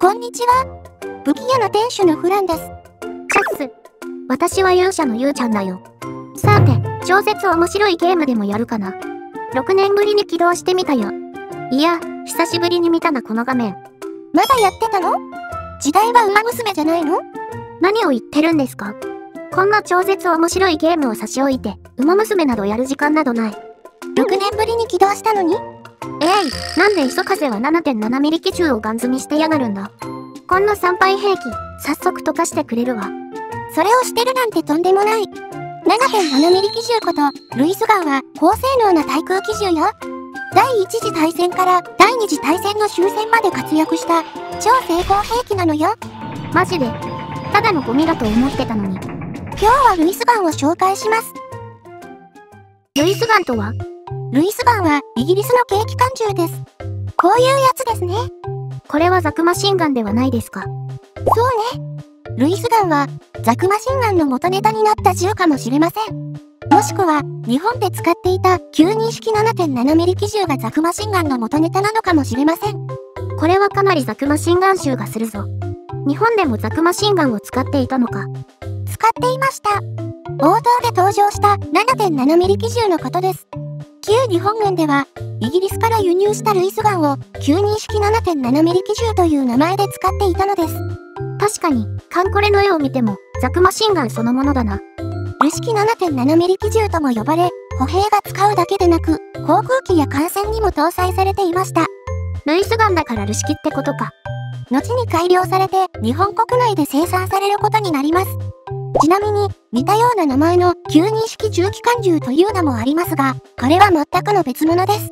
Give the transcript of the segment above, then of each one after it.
こんにちは。武器屋の店主のフランです。チャッス。私は勇者のゆうちゃんだよ。さて、超絶面白いゲームでもやるかな。6年ぶりに起動してみたよ。いや、久しぶりに見たなこの画面。まだやってたの？時代は馬娘じゃないの？何を言ってるんですか？こんな超絶面白いゲームを差し置いて、馬娘などやる時間などない。6年ぶりに起動したのに？なんで磯風は 7.7 ミリ基準をガン積みしてやがるんだ。こんな参拝兵器、早速溶かしてくれるわ。それをしてるなんてとんでもない。7.7 ミリ機銃こと、ルイスガンは高性能な対空機銃よ。第一次大戦から第二次大戦の終戦まで活躍した超成功兵器なのよ。マジで、ただのゴミだと思ってたのに。今日はルイスガンを紹介します。ルイスガンとは？ルイスガンはイギリスの軽機関銃です。こういうやつですね。これはザクマシンガンではないですか？そうね。ルイスガンはザクマシンガンの元ネタになった銃かもしれません。もしくは日本で使っていた92式 7.7 ミリ機銃がザクマシンガンの元ネタなのかもしれません。これはかなりザクマシンガン臭がするぞ。日本でもザクマシンガンを使っていたのか？使っていました。冒頭で登場した 7.7 ミリ機銃のことです。旧日本軍では、イギリスから輸入したルイスガンを92式 7.7 ミリ機銃という名前で使っていたのです。確かに、カンコレの絵を見ても、ザクマシンガンそのものだな。ル式 7.7 ミリ機銃とも呼ばれ、歩兵が使うだけでなく、航空機や艦船にも搭載されていました。ルイスガンだからル式ってことか。後に改良されて、日本国内で生産されることになります。ちなみに、似たような名前の92式重機関銃というのもありますが、これは全くの別物です。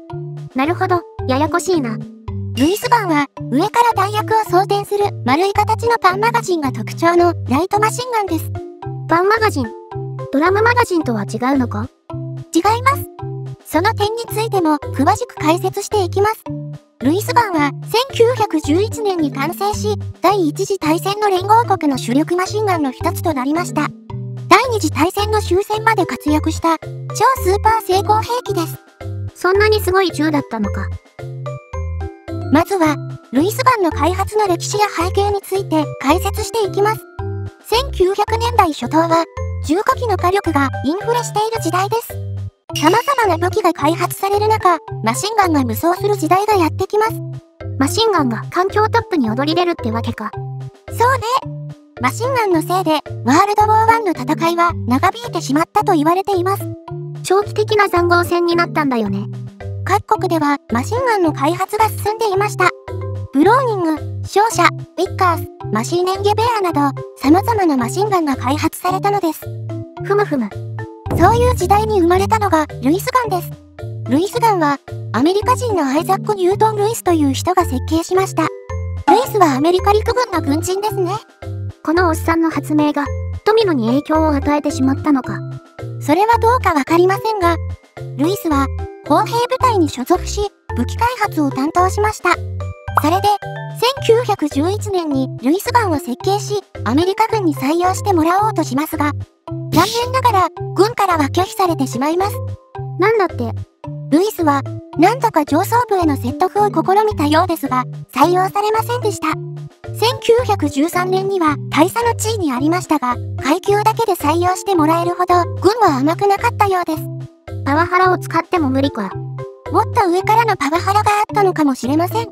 なるほど、ややこしいな。ルイスガンは、上から弾薬を装填する丸い形のパンマガジンが特徴のライトマシンガンです。パンマガジン？ドラムマガジンとは違うのか？違います。その点についても詳しく解説していきます。ルイスガンは1911年に完成し、第一次大戦の連合国の主力マシンガンの一つとなりました。第二次大戦の終戦まで活躍した超スーパー成功兵器です。そんなにすごい銃だったのか。まずは、ルイスガンの開発の歴史や背景について解説していきます。1900年代初頭は、重火器の火力がインフレしている時代です。様々な武器が開発される中、マシンガンが無双する時代がやってきます。マシンガンが環境トップに躍り出るってわけか。そうね。マシンガンのせいで、ワールドウォー1の戦いは長引いてしまったと言われています。長期的な塹壕戦になったんだよね。各国ではマシンガンの開発が進んでいました。ブローニング、商社、ウィッカース、マシーネンゲベアなど、様々なマシンガンが開発されたのです。ふむふむ。そういう時代に生まれたのがルイスガンです。ルイスガンはアメリカ人のアイザック・ニュートン・ルイスという人が設計しました。ルイスはアメリカ陸軍の軍人ですね。このおっさんの発明がドミノに影響を与えてしまったのか。それはどうかわかりませんが、ルイスは砲兵部隊に所属し、武器開発を担当しました。それで、1911年にルイスガンを設計し、アメリカ軍に採用してもらおうとしますが、残念ながら、軍からは拒否されてしまいます。なんだって、ルイスは、何とか上層部への説得を試みたようですが、採用されませんでした。1913年には大佐の地位にありましたが、階級だけで採用してもらえるほど、軍は甘くなかったようです。パワハラを使っても無理か。もっと上からのパワハラがあったのかもしれません。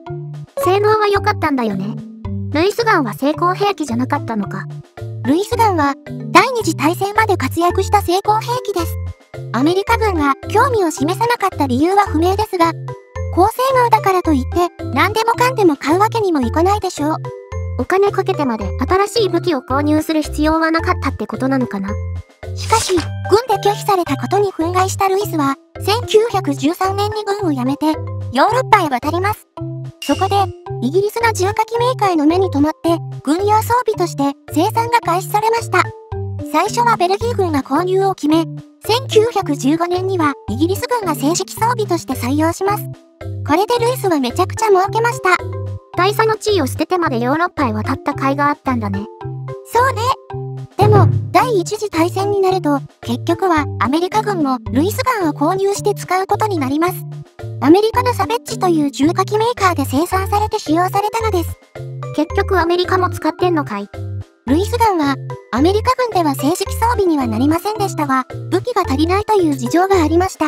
性能は良かったんだよね。ルイスガンは成功兵器じゃなかったのか。ルイスガンは第二次大戦まで活躍した成功兵器です。アメリカ軍が興味を示さなかった理由は不明ですが、高性能だからといって何でもかんでも買うわけにもいかないでしょう。お金かけてまで新しい武器を購入する必要はなかったってことなのかな。しかし、軍で拒否されたことに憤慨したルイスは、1913年に軍を辞めて、ヨーロッパへ渡ります。そこで、イギリスの重火器メーカーの目に留まって、軍用装備として生産が開始されました。最初はベルギー軍が購入を決め、1915年にはイギリス軍が正式装備として採用します。これでルイスはめちゃくちゃ儲けました。大佐の地位を捨ててまでヨーロッパへ渡った甲斐があったんだね。そうね。でも、第一次大戦になると、結局はアメリカ軍もルイスガンを購入して使うことになります。アメリカのサベッジという重火器メーカーで生産されて使用されたのです。結局アメリカも使ってんのかい？ルイスガンは、アメリカ軍では正式装備にはなりませんでしたが、武器が足りないという事情がありました。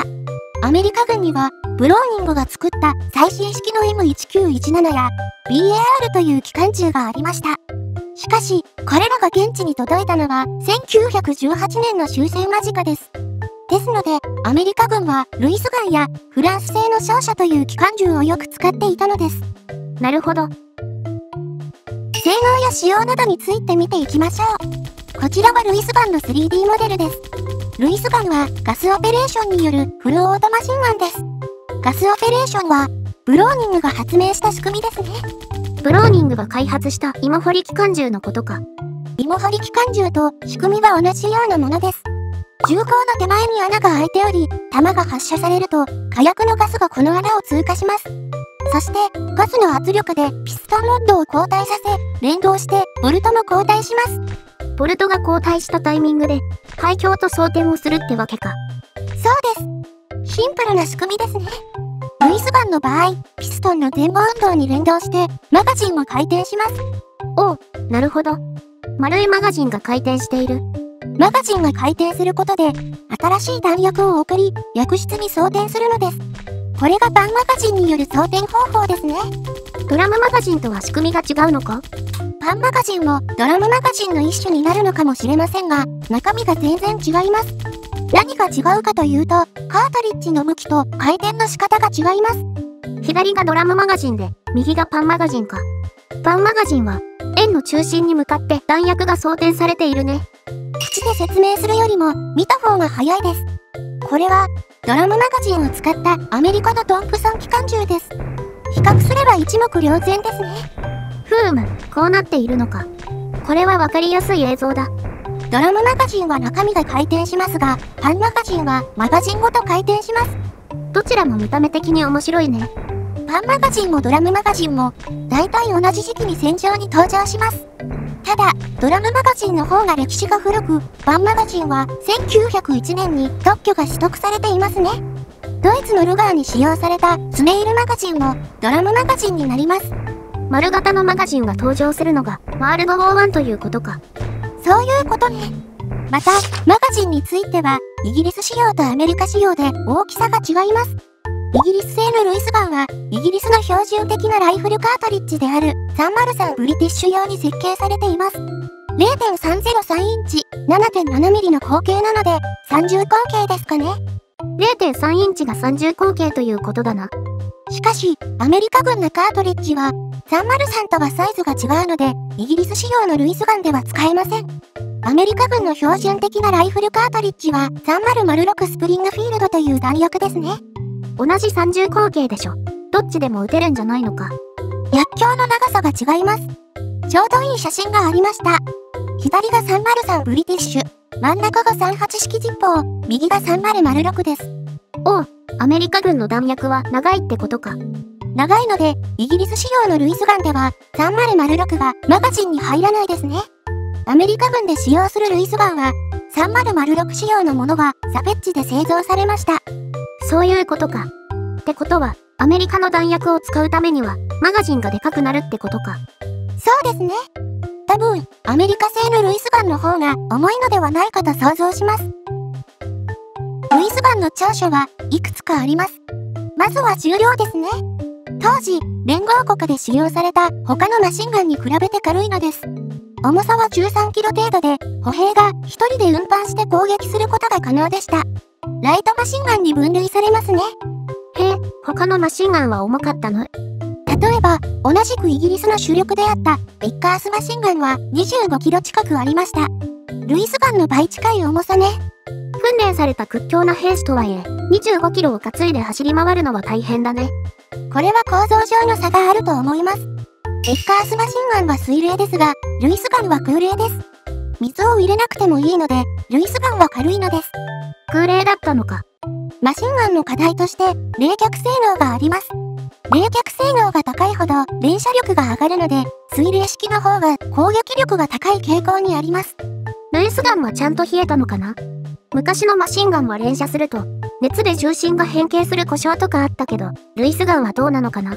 アメリカ軍には、ブローニングが作った最新式の M1917 や BAR という機関銃がありました。しかし、これらが現地に届いたのは1918年の終戦間近です。ですので、アメリカ軍はルイスガンやフランス製の商社という機関銃をよく使っていたのです。なるほど。性能や仕様などについて見ていきましょう。こちらはルイスガンの 3D モデルです。ルイスガンはガスオペレーションによるフルオートマシンガンです。ガスオペレーションはブローニングが発明した仕組みですね。ブローニングが開発した芋掘り機関銃のことか。芋掘り機関銃と仕組みは同じようなものです。銃口の手前に穴が開いており、弾が発射されると火薬のガスがこの穴を通過します。そしてガスの圧力でピストンロッドを交代させ、連動してボルトも交代します。ボルトが交代したタイミングで開胸と装填をするってわけか。そうです。シンプルな仕組みですね。ルイスガンの場合、ピストンの前後運動に連動してマガジンも回転します。おう、なるほど。丸いマガジンが回転している。マガジンが回転することで新しい弾薬を送り、薬室に装填するのです。これがパンマガジンによる装填方法ですね。ドラムマガジンとは仕組みが違うのか？パンマガジンもドラムマガジンの一種になるのかもしれませんが、中身が全然違います。何が違うかというと、カートリッジの向きと回転の仕方が違います。左がドラムマガジンで、右がパンマガジンか。パンマガジンは、円の中心に向かって弾薬が装填されているね。口で説明するよりも見た方が早いです。これはドラムマガジンを使ったアメリカのトンプソン機関銃です。比較すれば一目瞭然ですね。こうなっているのか。これはわかりやすい映像だ。ドラムマガジンは中身が回転しますが、パンマガジンはマガジンごと回転します。どちらも見た目的に面白いね。パンマガジンもドラムマガジンも大体同じ時期に戦場に登場します。ただ、ドラムマガジンの方が歴史が古く、パンマガジンは1901年に特許が取得されていますね。ドイツのルガーに使用されたスネイルマガジンもドラムマガジンになります。丸型のマガジンが登場するのがワールドウォー1ということか。そういうことね。また、マガジンについては、イギリス仕様とアメリカ仕様で大きさが違います。イギリス製のルイスガンは、イギリスの標準的なライフルカートリッジである303ブリティッシュ用に設計されています。0.303 インチ、7.7 ミリの口径なので、30口径ですかね。0.3 インチが30口径ということだな。しかし、アメリカ軍のカートリッジは、303とはサイズが違うので、イギリス仕様のルイスガンでは使えません。アメリカ軍の標準的なライフルカートリッジは、3006スプリングフィールドという弾薬ですね。同じ30口径でしょ。どっちでも撃てるんじゃないのか。薬莢の長さが違います。ちょうどいい写真がありました。左が303ブリティッシュ、真ん中が38式ジッポー、右が3006です。おう、アメリカ軍の弾薬は長いってことか。長いので、イギリス仕様のルイスガンでは、3006がマガジンに入らないですね。アメリカ軍で使用するルイスガンは、3006仕様のものはサペッジで製造されました。そういうことか。ってことは、アメリカの弾薬を使うためには、マガジンがでかくなるってことか。そうですね。多分、アメリカ製のルイスガンの方が重いのではないかと想像します。ルイスガンの長所はいくつかあります。まずは重量ですね。当時、連合国で使用された他のマシンガンに比べて軽いのです。重さは13キロ程度で、歩兵が1人で運搬して攻撃することが可能でした。ライトマシンガンに分類されますね。へえ、他のマシンガンは重かったの？例えば、同じくイギリスの主力であったビッカースマシンガンは25キロ近くありました。ルイスガンの倍近い重さね。訓練された屈強な兵士とはいえ、25キロを担いで走り回るのは大変だね。これは構造上の差があると思います。ビッカースマシンガンは水冷ですが、ルイスガンは空冷です。水を入れなくてもいいので、ルイスガンは軽いのです。空冷だったのか。マシンガンの課題として、冷却性能があります。冷却性能が高いほど連射力が上がるので、水冷式の方が攻撃力が高い傾向にあります。ルイスガンはちゃんと冷えたのかな？昔のマシンガンは連射すると、熱で重心が変形する故障とかあったけど、ルイスガンはどうなのかな？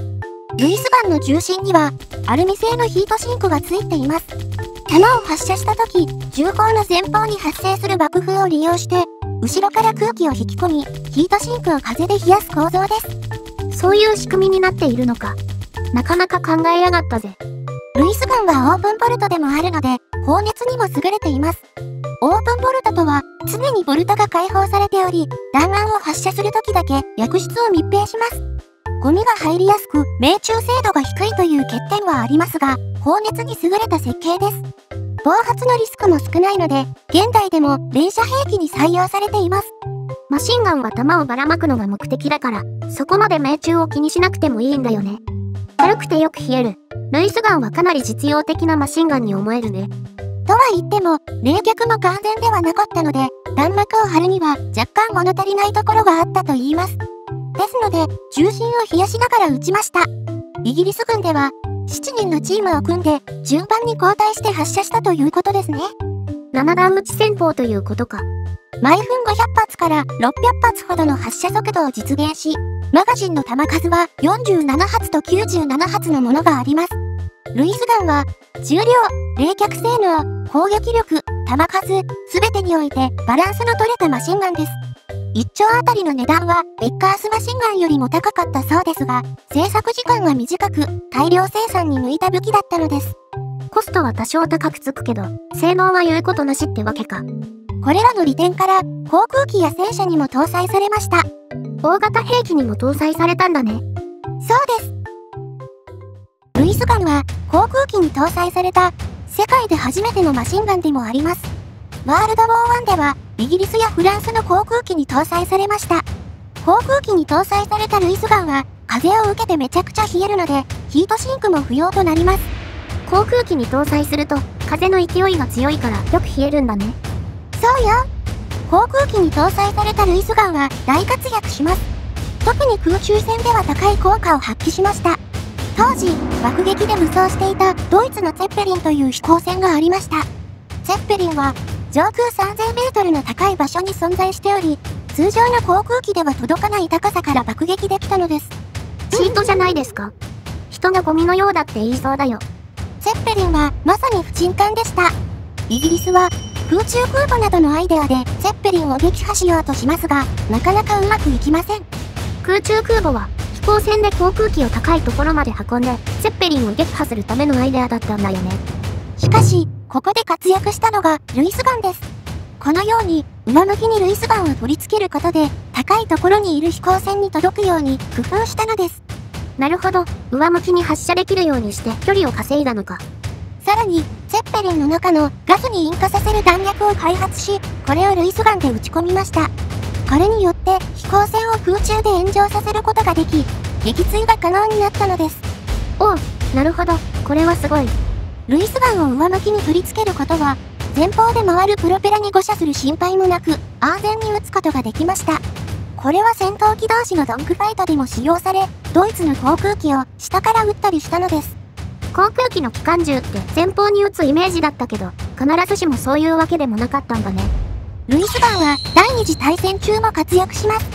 ルイスガンの重心にはアルミ製のヒートシンクがついています。弾を発射した時、銃口の前方に発生する爆風を利用して、後ろから空気を引き込み、ヒートシンクを風で冷やす構造です。そういう仕組みになっているのか。なかなか考えやがったぜ。ルイスガンはオープンボルトでもあるので、放熱にも優れています。オープンボルトとは、常にボルトが開放されており、弾丸を発射するときだけ薬室を密閉します。ゴミが入りやすく、命中精度が低いという欠点はありますが、放熱に優れた設計です。暴発のリスクも少ないので、現代でも連射兵器に採用されています。マシンガンは弾をばらまくのが目的だから、そこまで命中を気にしなくてもいいんだよね。軽くてよく冷える。ルイスガンはかなり実用的なマシンガンに思えるね。とは言っても、冷却も完全ではなかったので、弾幕を張るには若干物足りないところがあったと言います。ですので、重心を冷やしながら撃ちました。イギリス軍では、7人のチームを組んで、順番に交代して発射したということですね。7段撃ち戦法ということか。毎分500発から600発ほどの発射速度を実現し、マガジンの弾数は47発と97発のものがあります。ルイスガンは、重量、冷却性能、攻撃力、弾数、すべてにおいてバランスの取れたマシンガンです。1丁あたりの値段はベッカースマシンガンよりも高かったそうですが、製作時間が短く、大量生産に向いた武器だったのです。コストは多少高くつくけど、性能は言うことなしってわけか。これらの利点から、航空機や戦車にも搭載されました。大型兵器にも搭載されたんだね。そうです。ルイスガンは、航空機に搭載された、世界で初めてのマシンガンでもあります。ワールドウォー1では、イギリスやフランスの航空機に搭載されました。航空機に搭載されたルイスガンは、風を受けてめちゃくちゃ冷えるので、ヒートシンクも不要となります。航空機に搭載すると、風の勢いが強いからよく冷えるんだね。そうよ。航空機に搭載されたルイスガンは大活躍します。特に空中戦では高い効果を発揮しました。当時、爆撃で武装していたドイツのツェッペリンという飛行船がありました。ツェッペリンは上空3000メートルの高い場所に存在しており、通常の航空機では届かない高さから爆撃できたのです。チートじゃないですか。人がゴミのようだって言いそうだよ。ツェッペリンはまさに不沈艦でした。イギリスは空中空母などのアイデアでツェッペリンを撃破しようとしますが、なかなかうまくいきません。空中空母は飛行船で航空機を高いところまで運んで、ツェッペリンを撃破するためのアイデアだったんだよね。しかし、ここで活躍したのがルイスガンです。このように、上向きにルイスガンを取り付けることで、高いところにいる飛行船に届くように工夫したのです。なるほど、上向きに発射できるようにして距離を稼いだのか。さらに、ツェッペリンの中のガスに引火させる弾薬を開発し、これをルイスガンで撃ち込みました。これによって飛行船を空中で炎上させることができ、撃墜が可能になったのです。おう、なるほど、これはすごい。ルイスガンを上向きに取り付けることは、前方で回るプロペラに誤射する心配もなく、安全に撃つことができました。これは戦闘機同士のドッグファイトでも使用され、ドイツの航空機を下から撃ったりしたのです。航空機の機関銃って前方に撃つイメージだったけど、必ずしもそういうわけでもなかったんだね。ルイスガンは第二次大戦中も活躍します。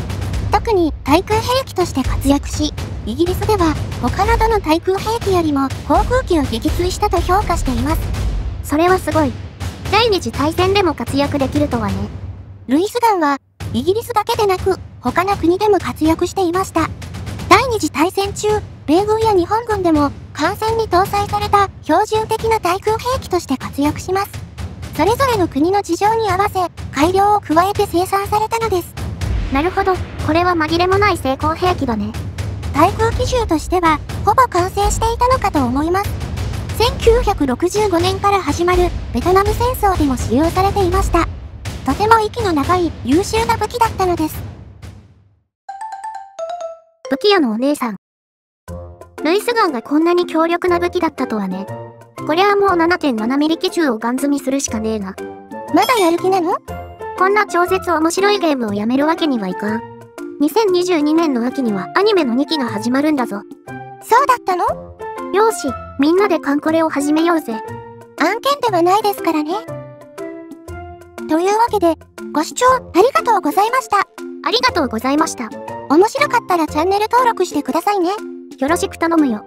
特に対空兵器として活躍し、イギリスでは他のどの対空兵器よりも航空機を撃墜したと評価しています。それはすごい。第二次大戦でも活躍できるとはね。ルイスガンはイギリスだけでなく他の国でも活躍していました。第二次大戦中、米軍や日本軍でも艦船に搭載された標準的な対空兵器として活躍します。それぞれの国の事情に合わせ改良を加えて生産されたのです。なるほど、これは紛れもない成功兵器だね。対空機銃としてはほぼ完成していたのかと思います。1965年から始まるベトナム戦争でも使用されていました。とても息の長い優秀な武器だったのです。武器屋のお姉さん。ルイスガンがこんなに強力な武器だったとはね。こりゃあもう 7.7 ミリ機銃をガン積みするしかねえな。まだやる気なの？こんな超絶面白いゲームをやめるわけにはいかん。2022年の秋にはアニメの2期が始まるんだぞ。そうだったの？よーし、みんなでカンコレを始めようぜ。案件ではないですからね。というわけで、ご視聴ありがとうございました。ありがとうございました。面白かったらチャンネル登録してくださいね。よろしく頼むよ。